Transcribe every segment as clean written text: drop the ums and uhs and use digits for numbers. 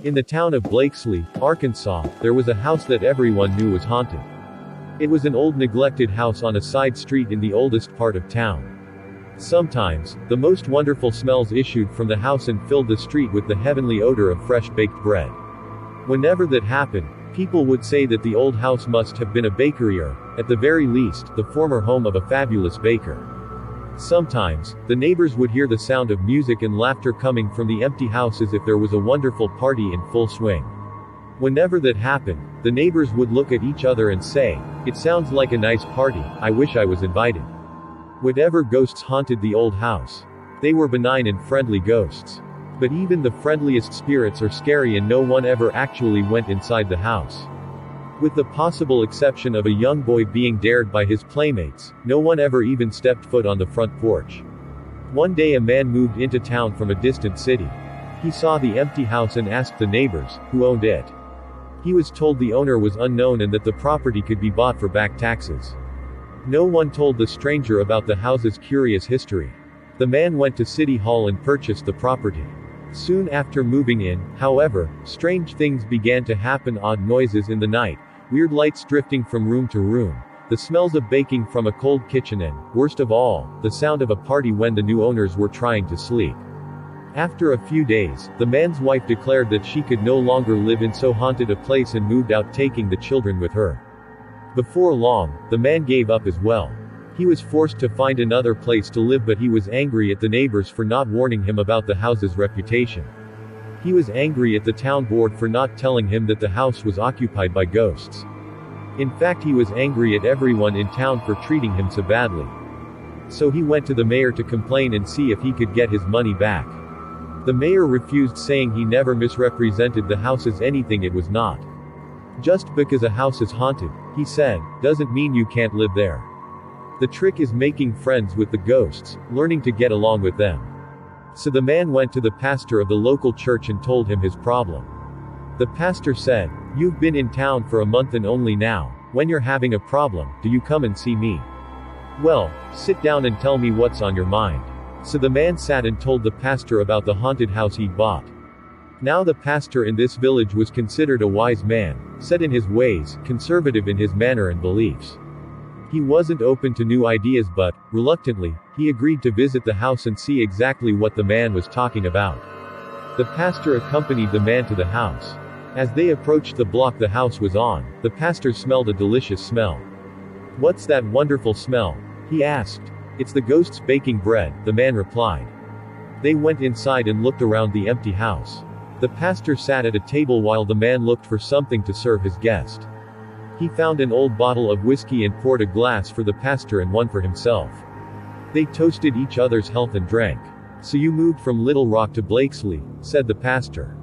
In the town of Blakeslee, Arkansas, there was a house that everyone knew was haunted. It was an old neglected house on a side street in the oldest part of town. Sometimes, the most wonderful smells issued from the house and filled the street with the heavenly odor of fresh baked bread. Whenever that happened, people would say that the old house must have been a bakery or, at the very least, the former home of a fabulous baker. Sometimes, the neighbors would hear the sound of music and laughter coming from the empty house as if there was a wonderful party in full swing. Whenever that happened, the neighbors would look at each other and say, "It sounds like a nice party, I wish I was invited." Whatever ghosts haunted the old house, they were benign and friendly ghosts. But even the friendliest spirits are scary and no one ever actually went inside the house. With the possible exception of a young boy being dared by his playmates, no one ever even stepped foot on the front porch. One day a man moved into town from a distant city. He saw the empty house and asked the neighbors, who owned it. He was told the owner was unknown and that the property could be bought for back taxes. No one told the stranger about the house's curious history. The man went to City Hall and purchased the property. Soon after moving in, however, strange things began to happen. Odd noises in the night, weird lights drifting from room to room, the smells of baking from a cold kitchen and, worst of all, the sound of a party when the new owners were trying to sleep. After a few days, the man's wife declared that she could no longer live in so haunted a place and moved out, taking the children with her. Before long, the man gave up as well. He was forced to find another place to live, but he was angry at the neighbors for not warning him about the house's reputation. He was angry at the town board for not telling him that the house was occupied by ghosts. In fact, he was angry at everyone in town for treating him so badly. So he went to the mayor to complain and see if he could get his money back. The mayor refused, saying he never misrepresented the house as anything it was not. Just because a house is haunted, he said, doesn't mean you can't live there. The trick is making friends with the ghosts, learning to get along with them. So the man went to the pastor of the local church and told him his problem. The pastor said, "You've been in town for a month and only now, when you're having a problem, do you come and see me? Well, sit down and tell me what's on your mind." So the man sat and told the pastor about the haunted house he'd bought. Now the pastor in this village was considered a wise man, set in his ways, conservative in his manner and beliefs. He wasn't open to new ideas, but, reluctantly, he agreed to visit the house and see exactly what the man was talking about. The pastor accompanied the man to the house. As they approached the block the house was on, the pastor smelled a delicious smell. "What's that wonderful smell?" he asked. "It's the ghosts baking bread," the man replied. They went inside and looked around the empty house. The pastor sat at a table while the man looked for something to serve his guest. He found an old bottle of whiskey and poured a glass for the pastor and one for himself. They toasted each other's health and drank. "So you moved from Little Rock to Blakeslee," said the pastor.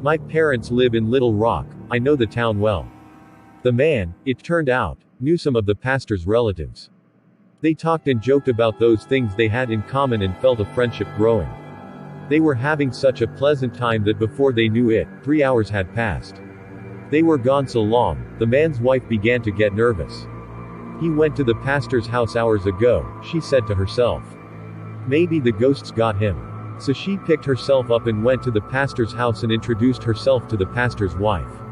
"My parents live in Little Rock, I know the town well." The man, it turned out, knew some of the pastor's relatives. They talked and joked about those things they had in common and felt a friendship growing. They were having such a pleasant time that before they knew it, 3 hours had passed. They were gone so long, the man's wife began to get nervous. "He went to the pastor's house hours ago," she said to herself. "Maybe the ghosts got him." So she picked herself up and went to the pastor's house and introduced herself to the pastor's wife.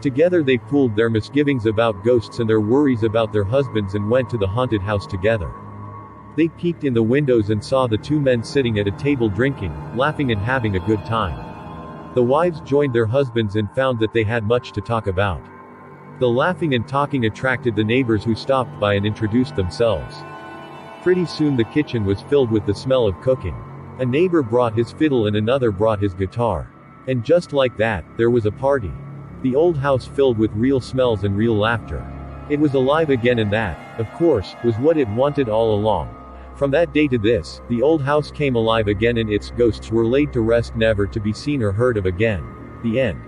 Together they pooled their misgivings about ghosts and their worries about their husbands and went to the haunted house together. They peeked in the windows and saw the two men sitting at a table drinking, laughing and having a good time. The wives joined their husbands and found that they had much to talk about. The laughing and talking attracted the neighbors who stopped by and introduced themselves. Pretty soon the kitchen was filled with the smell of cooking. A neighbor brought his fiddle and another brought his guitar. And just like that, there was a party. The old house filled with real smells and real laughter. It was alive again, and that, of course, was what it wanted all along. From that day to this, the old house came alive again and its ghosts were laid to rest, never to be seen or heard of again. The end.